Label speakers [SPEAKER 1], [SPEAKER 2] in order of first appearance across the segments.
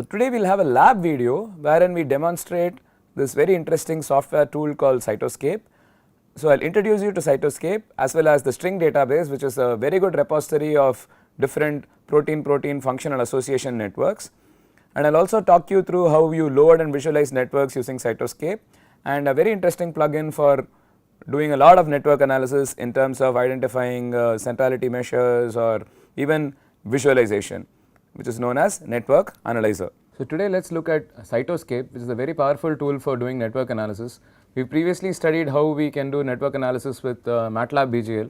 [SPEAKER 1] So today we will have a lab video wherein we demonstrate this very interesting software tool called Cytoscape. So I will introduce you to Cytoscape as well as the string database, which is a very good repository of different protein-protein functional association networks, and I will also talk you through how you load and visualize networks using Cytoscape, and a very interesting plugin for doing a lot of network analysis in terms of identifying centrality measures or even visualization, which is known as network analyzer. So today let us look at Cytoscape, which is a very powerful tool for doing network analysis. We previously studied how we can do network analysis with MATLAB BGL,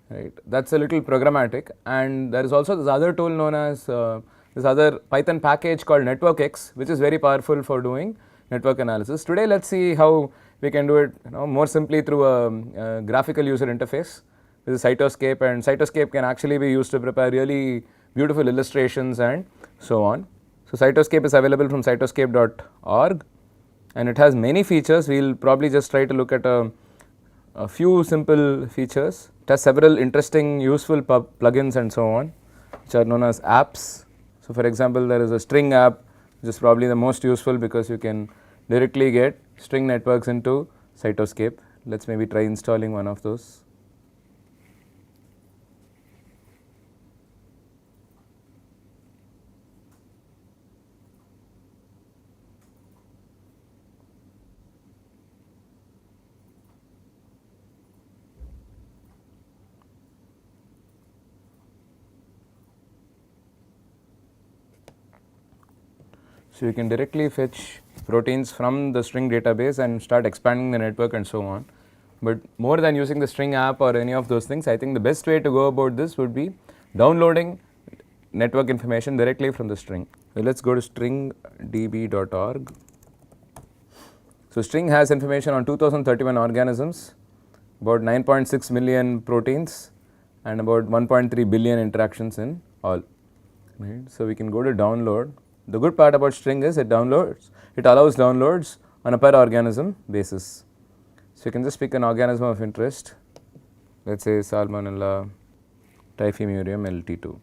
[SPEAKER 1] right. That is a little programmatic, and there is also this other tool known as this other Python package called NetworkX, which is very powerful for doing network analysis. Today let us see how we can do it more simply through a graphical user interface. This is Cytoscape, and Cytoscape can actually be used to prepare really beautiful illustrations and so on. So Cytoscape is available from cytoscape.org, and it has many features. We will probably just try to look at a few simple features. It has several interesting useful plugins and so on, which are known as apps. So for example, there is a string app, which is probably the most useful because you can directly get string networks into Cytoscape. Let us maybe try installing one of those. So you can directly fetch proteins from the string database and start expanding the network and so on. But more than using the string app or any of those things, I think the best way to go about this would be downloading network information directly from the string. So let us go to stringdb.org. So string has information on 2031 organisms, about 9.6 million proteins, and about 1.3 billion interactions in all. Right. So we can go to download. The good part about string is it allows downloads on a per organism basis. So you can just pick an organism of interest, let us say Salmonella typhimurium LT2.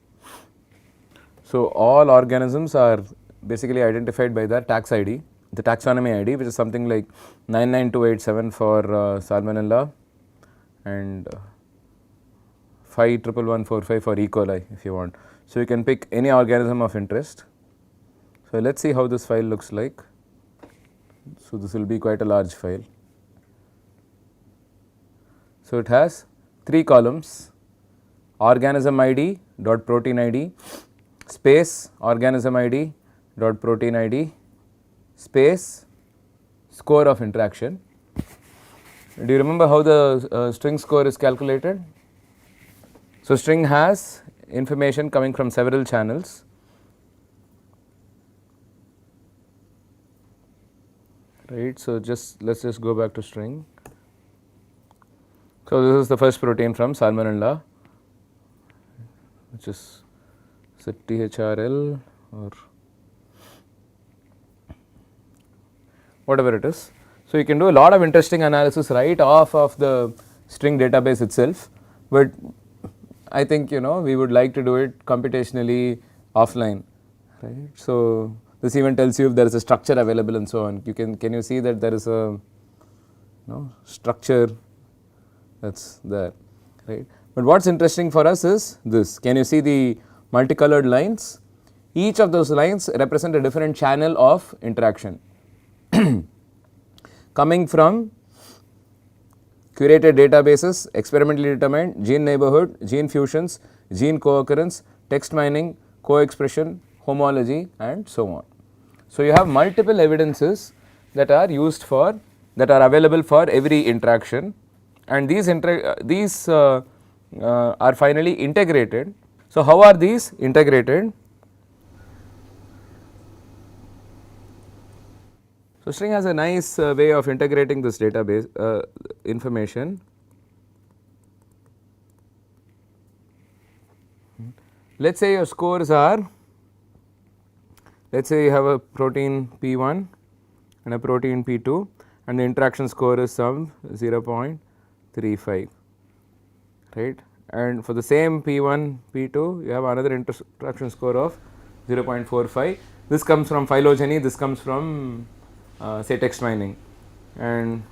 [SPEAKER 1] So all organisms are basically identified by their tax ID, the taxonomy ID, which is something like 99287 for Salmonella and 511145 for E. coli if you want. So you can pick any organism of interest. So let us see how this file looks like. So this will be quite a large file. So it has 3 columns: organism ID dot protein ID space organism ID dot protein ID space score of interaction. Do you remember how the string score is calculated? So string has information coming from several channels. Right. So let us just go back to string. So this is the first protein from Salmonella, which is THRL or whatever it is. So you can do a lot of interesting analysis right off of the string database itself, but I think we would like to do it computationally offline, right. So this even tells you if there is a structure available and so on. Can you see that there is a structure that is there, right. But what is interesting for us is this. Can you see the multicolored lines? Each of those lines represent a different channel of interaction coming from curated databases, experimentally determined, gene neighborhood, gene fusions, gene co-occurrence, text mining, co-expression, homology and so on. So you have multiple evidences that are available for every interaction, and these are finally integrated. So how are these integrated? So string has a nice way of integrating this database information. Let us say your scores are, let us say you have a protein P1 and a protein P2 and the interaction score is some 0.35, right, and for the same P1, P2 you have another interaction score of 0.45 this comes from phylogeny, this comes from say text mining, and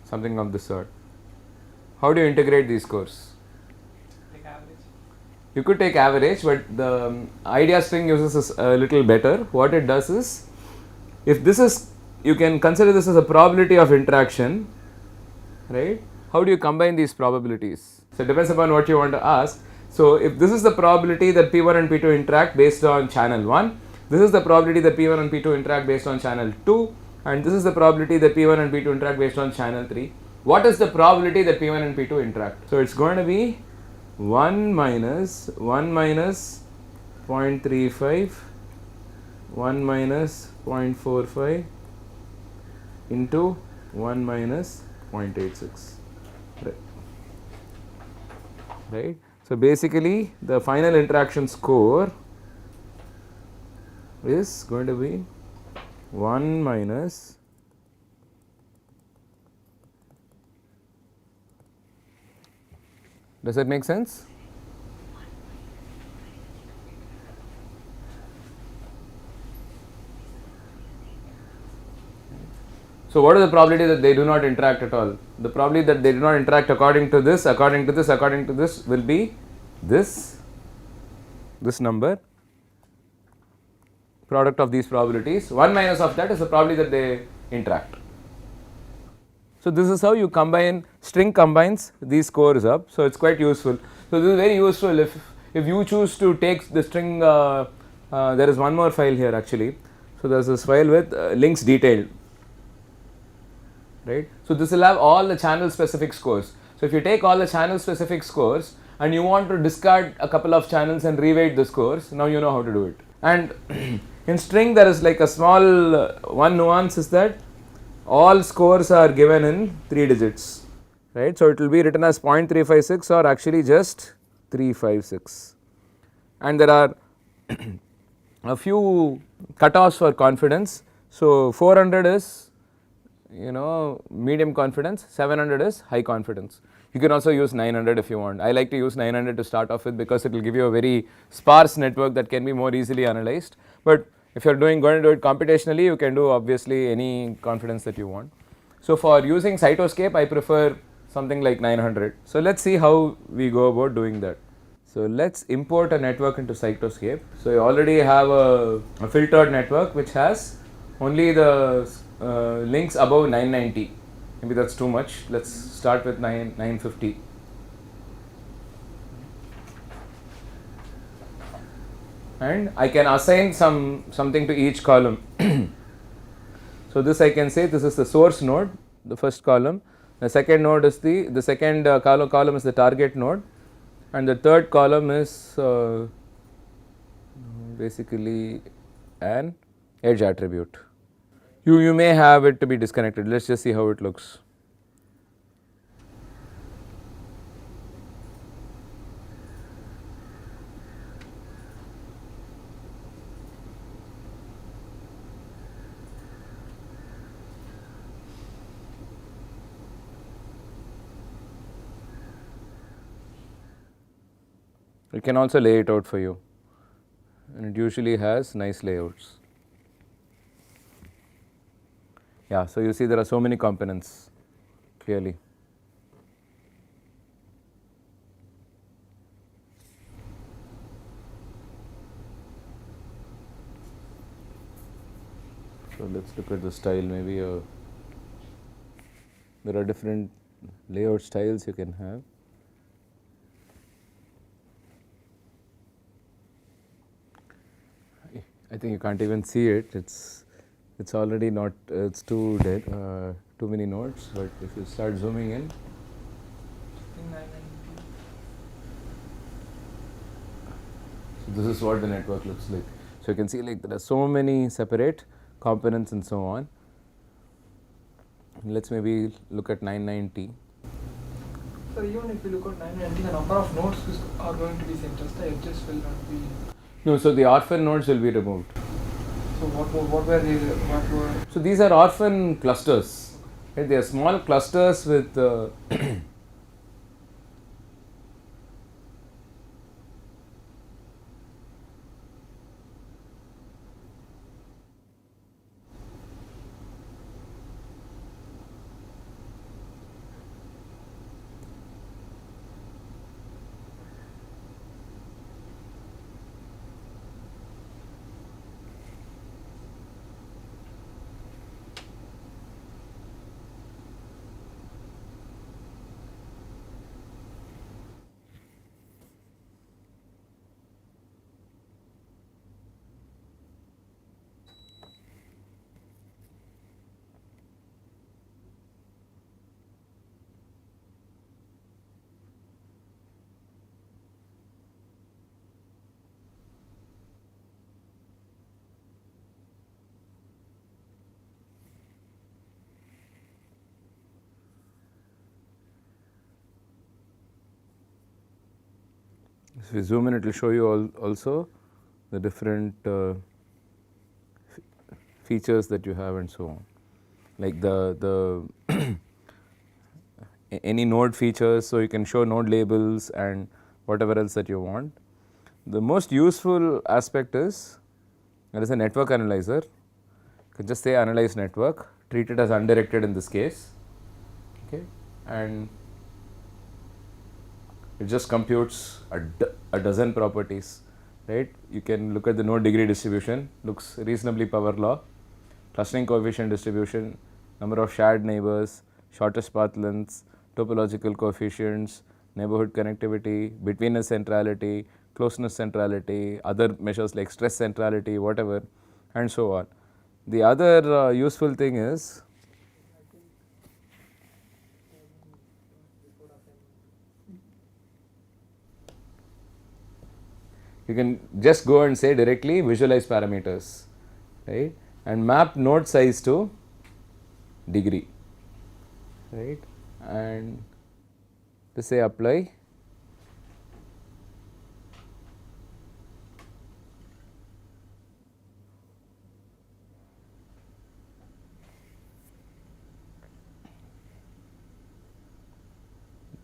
[SPEAKER 1] something of this sort. How do you integrate these scores?
[SPEAKER 2] Like average.
[SPEAKER 1] You could take average, but the idea string uses is a little better. What it does is, if this is, you can consider this as a probability of interaction, right? How do you combine these probabilities? So it depends upon what you want to ask. So if this is the probability that P1 and P2 interact based on channel 1, this is the probability that P1 and P2 interact based on channel 2, and this is the probability that P1 and P2 interact based on channel 3. What is the probability that P1 and P2 interact? So it's going to be 1 minus 0.35, 1 minus 0.45 into 1 minus 0.86, right? So basically the final interaction score is going to be 1 minus does that make sense? So what is the probability that they do not interact at all? The probability that they do not interact according to this, according to this, according to this will be this number, product of these probabilities. 1 minus of that is the probability that they interact. So this is how you combine, string combines these scores up. So it's quite useful. So this is very useful if you choose to take the string, there is one more file here actually. So there's this file with links detailed, right? So this will have all the channel specific scores. So if you take all the channel specific scores and you want to discard a couple of channels and reweight the scores, now you know how to do it. And in string there is like a small one nuance is that all scores are given in 3 digits, right? So it will be written as 0.356 or actually just 356, and there are a few cutoffs for confidence. So 400 is medium confidence, 700 is high confidence. You can also use 900 if you want. I like to use 900 to start off with because it will give you a very sparse network that can be more easily analyzed. But if you are going to do it computationally, you can do obviously any confidence that you want. So for using Cytoscape, I prefer something like 900. So let's see how we go about doing that. So let's import a network into Cytoscape. So you already have a filtered network which has only the links above 990. Maybe that's too much. Let's start with 950. And I can assign something to each column. So this I can say this is the source node, the first column. The second node is the second column is the target node, and the third column is basically an edge attribute. You may have it to be disconnected. Let's just see how it looks. It can also lay it out for you, and it usually has nice layouts. Yeah, so you see there are so many components clearly. So let's look at the style. Maybe there are different layout styles you can have. I think you can't even see it. It's already not. It's too dead. Too many nodes. But if you start zooming in, so this is what the network looks like. So you can see like there are so many separate components and so on. Let's maybe look at 990.
[SPEAKER 2] So even if you look at 990, the number of nodes are going to be same, just the edges will not be.
[SPEAKER 1] No, so the orphan nodes will be removed.
[SPEAKER 2] So what were they? What were?
[SPEAKER 1] So these are orphan clusters. Right? They are small clusters with. If we zoom in, it will show you also the different features that you have and so on, like the any node features, so you can show node labels and whatever else that you want. The most useful aspect is there is a network analyzer. You can just say analyze network, treat it as undirected in this case, okay, and it just computes a dozen properties, right. You can look at the node degree distribution, looks reasonably power law, clustering coefficient distribution, number of shared neighbors, shortest path lengths, topological coefficients, neighborhood connectivity, betweenness centrality, closeness centrality, other measures like stress centrality, whatever, and so on. The other useful thing is you can just go and say directly visualize parameters, right, and map node size to degree, right, and to say apply.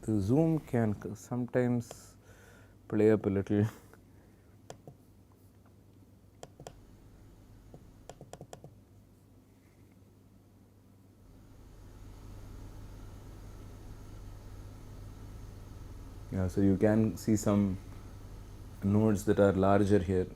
[SPEAKER 1] The zoom can sometimes play up a little. Yeah, so you can see some nodes that are larger here.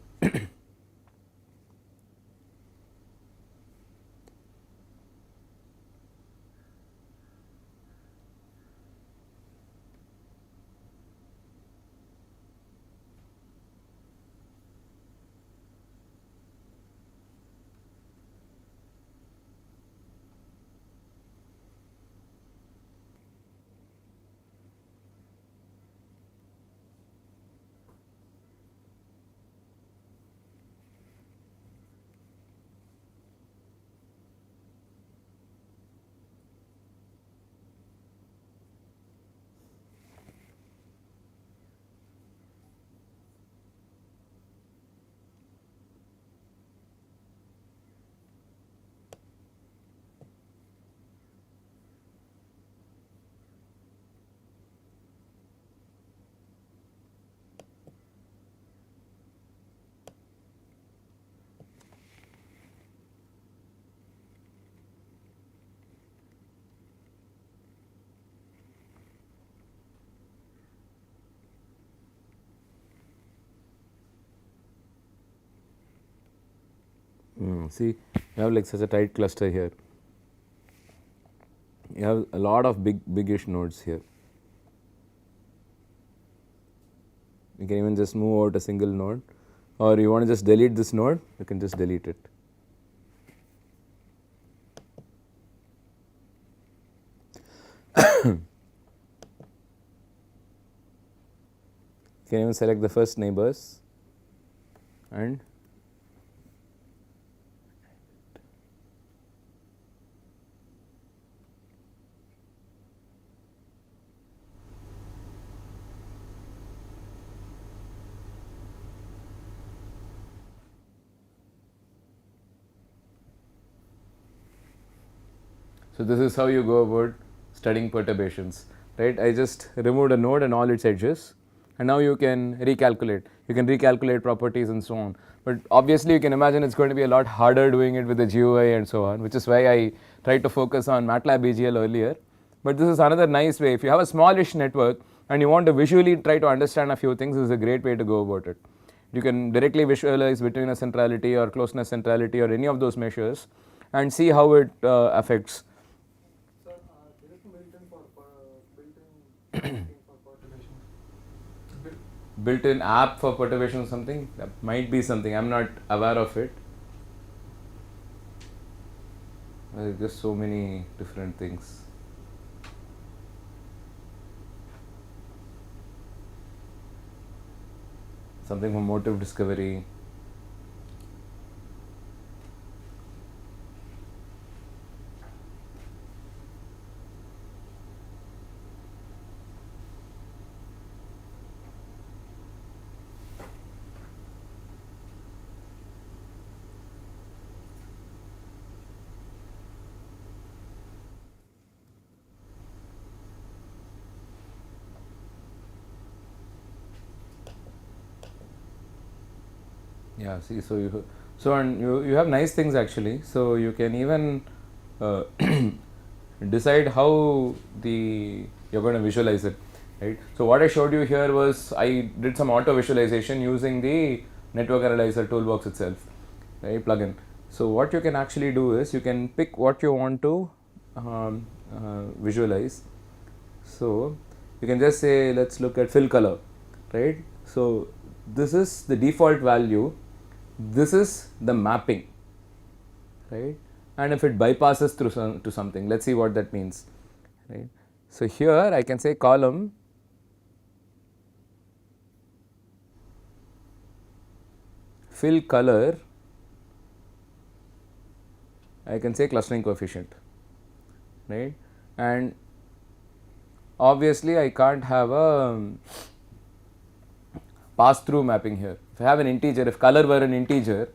[SPEAKER 1] See, you have like such a tight cluster here. You have a lot of biggish nodes here. You can even just move out a single node, or you want to just delete this node, you can just delete it. You can even select the first neighbors and so this is how you go about studying perturbations, right. I just removed a node and all its edges, and now you can recalculate. You can recalculate properties and so on. But obviously, you can imagine it's going to be a lot harder doing it with the GUI and so on, which is why I tried to focus on MATLAB BGL earlier. But this is another nice way. If you have a smallish network and you want to visually try to understand a few things, this is a great way to go about it. You can directly visualize betweenness centrality or closeness centrality or any of those measures and see how it affects.
[SPEAKER 2] Sir, there is no built-in for perturbations.
[SPEAKER 1] Built-in app for perturbation or something? That might be something. I'm not aware of it. There's just so many different things. Something for motive discovery. Yeah, see, and you have nice things actually. So you can even uh, decide how you're going to visualize it, right? So what I showed you here was I did some auto visualization using the network analyzer toolbox itself, right? Plugin. So what you can actually do is you can pick what you want to visualize. So you can just say let's look at fill color, right? So this is the default value, this is the mapping, right? And if it bypasses through to something, let's see what that means, right? So here I can say column fill color, I can say clustering coefficient, right? And obviously I can't have a pass through mapping here. If I have an integer, if color were an integer,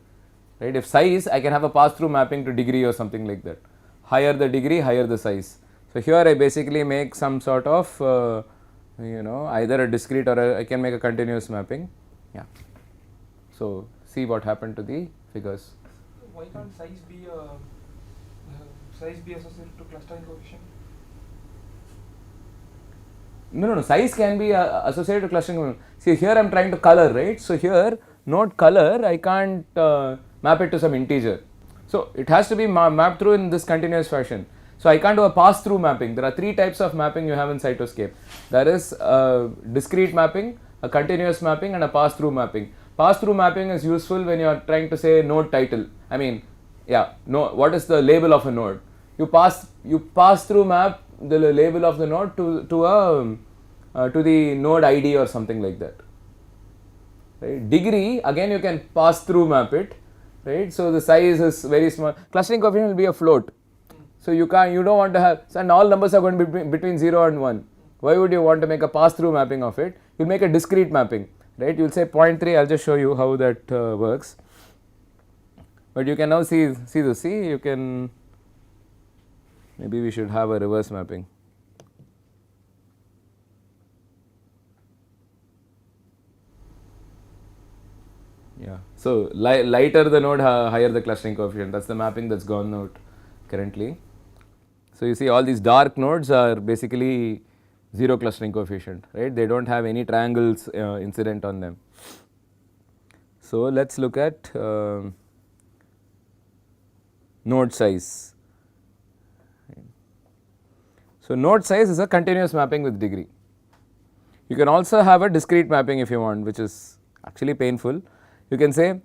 [SPEAKER 1] right, if size, I can have a pass through mapping to degree or something like that. Higher the degree, higher the size. So here I basically make some sort of either a discrete or I can make a continuous mapping. Yeah. So see what happened to the figures.
[SPEAKER 2] Why can't size be associated to clustering coefficient?
[SPEAKER 1] No, size can be associated to clustering. See here I am trying to color, right? So here node color I can't map it to some integer. So it has to be mapped through in this continuous fashion. So I can't do a pass through mapping. There are three types of mapping you have in Cytoscape. There is a discrete mapping, a continuous mapping and a pass through mapping. Pass through mapping is useful when you are trying to say node title. I mean, yeah, no, what is the label of a node? You pass through map the label of the node to the node ID or something like that. Right? Degree again you can pass through map it, right? So the size is very small. Clustering coefficient will be a float. So you don't want to have, and all numbers are going to be between 0 and 1. Why would you want to make a pass through mapping of it? You'll make a discrete mapping, right? You'll say 0.3. I'll just show you how that works. But you can now see you can, maybe we should have a reverse mapping. Yeah, so lighter the node, higher the clustering coefficient. That's the mapping that's gone out currently. So you see all these dark nodes are basically 0 clustering coefficient, right? They don't have any triangles incident on them. So let's look at node size. So node size is a continuous mapping with degree. You can also have a discrete mapping if you want, which is actually painful. You can say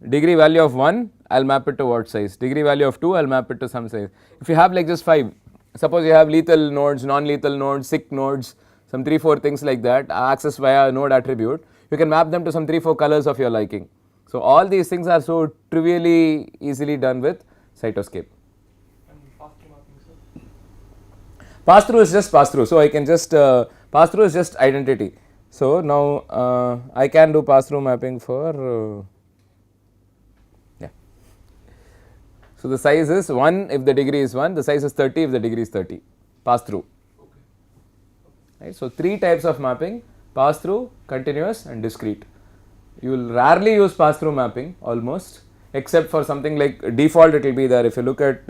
[SPEAKER 1] degree value of 1, I'll map it to what size, degree value of 2, I'll map it to some size. If you have like just 5, suppose you have lethal nodes, non-lethal nodes, sick nodes, some 3-4 things like that, accessed via node attribute, you can map them to some 3-4 colors of your liking. So all these things are so trivially easily done with Cytoscape.
[SPEAKER 2] And pass-through mapping, sir?
[SPEAKER 1] Pass-through is just pass-through, so I can just, pass-through is just identity. So now I can do pass-through mapping for, yeah. So the size is 1 if the degree is 1, the size is 30 if the degree is 30, pass-through.
[SPEAKER 2] Okay.
[SPEAKER 1] Right. So 3 types of mapping, pass-through, continuous and discrete. You will rarely use pass-through mapping almost, except for something like default it will be there. If you look at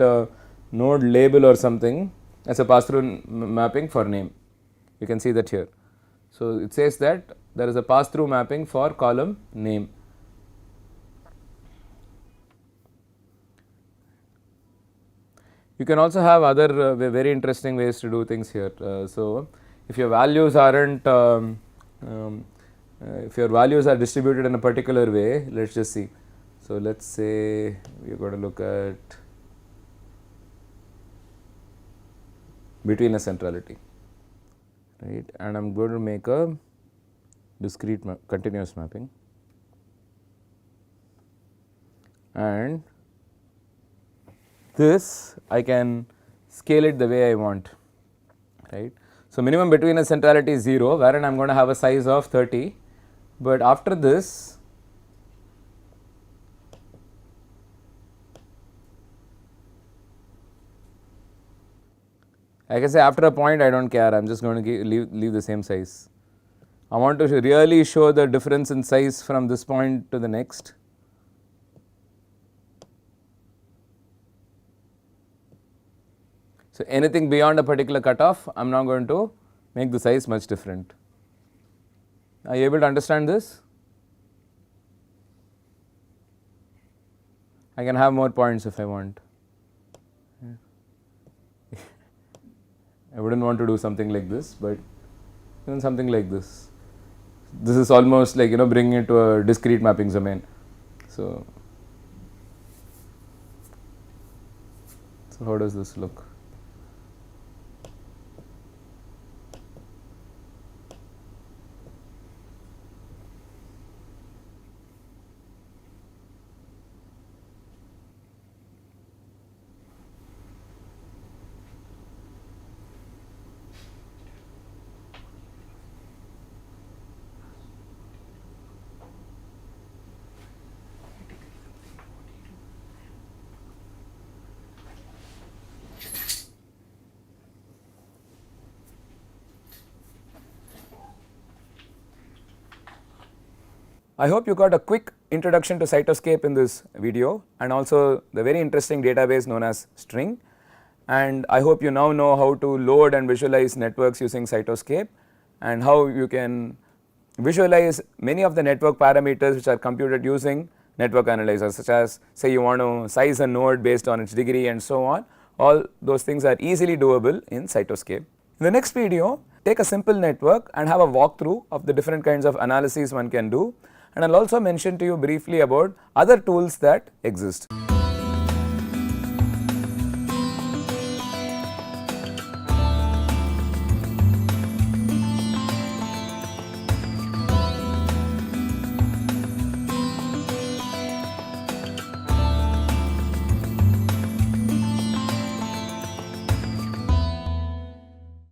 [SPEAKER 1] node label or something, as a pass-through mapping for name, you can see that here. So it says that there is a pass-through mapping for column name. You can also have other very interesting ways to do things here. So if your values aren't, if your values are distributed in a particular way, let's just see. So let's say we are going to look at between a centrality, right? And I'm going to make a discrete continuous mapping, and this I can scale it the way I want, right? So minimum between a centrality is 0, wherein I'm going to have a size of 30, but after this I can say after a point I don't care, I'm just going to leave the same size. I want to really show the difference in size from this point to the next. So, anything beyond a particular cutoff, I am now going to make the size much different. Are you able to understand this? I can have more points if I want. I would not want to do something like this, but even something like this. This is almost like bringing it to a discrete mapping domain. So how does this look? I hope you got a quick introduction to Cytoscape in this video and also the very interesting database known as string, and I hope you now know how to load and visualize networks using Cytoscape and how you can visualize many of the network parameters which are computed using network analyzers, such as say you want to size a node based on its degree and so on. All those things are easily doable in Cytoscape. In the next video, take a simple network and have a walkthrough of the different kinds of analyses one can do, and I will also mention to you briefly about other tools that exist.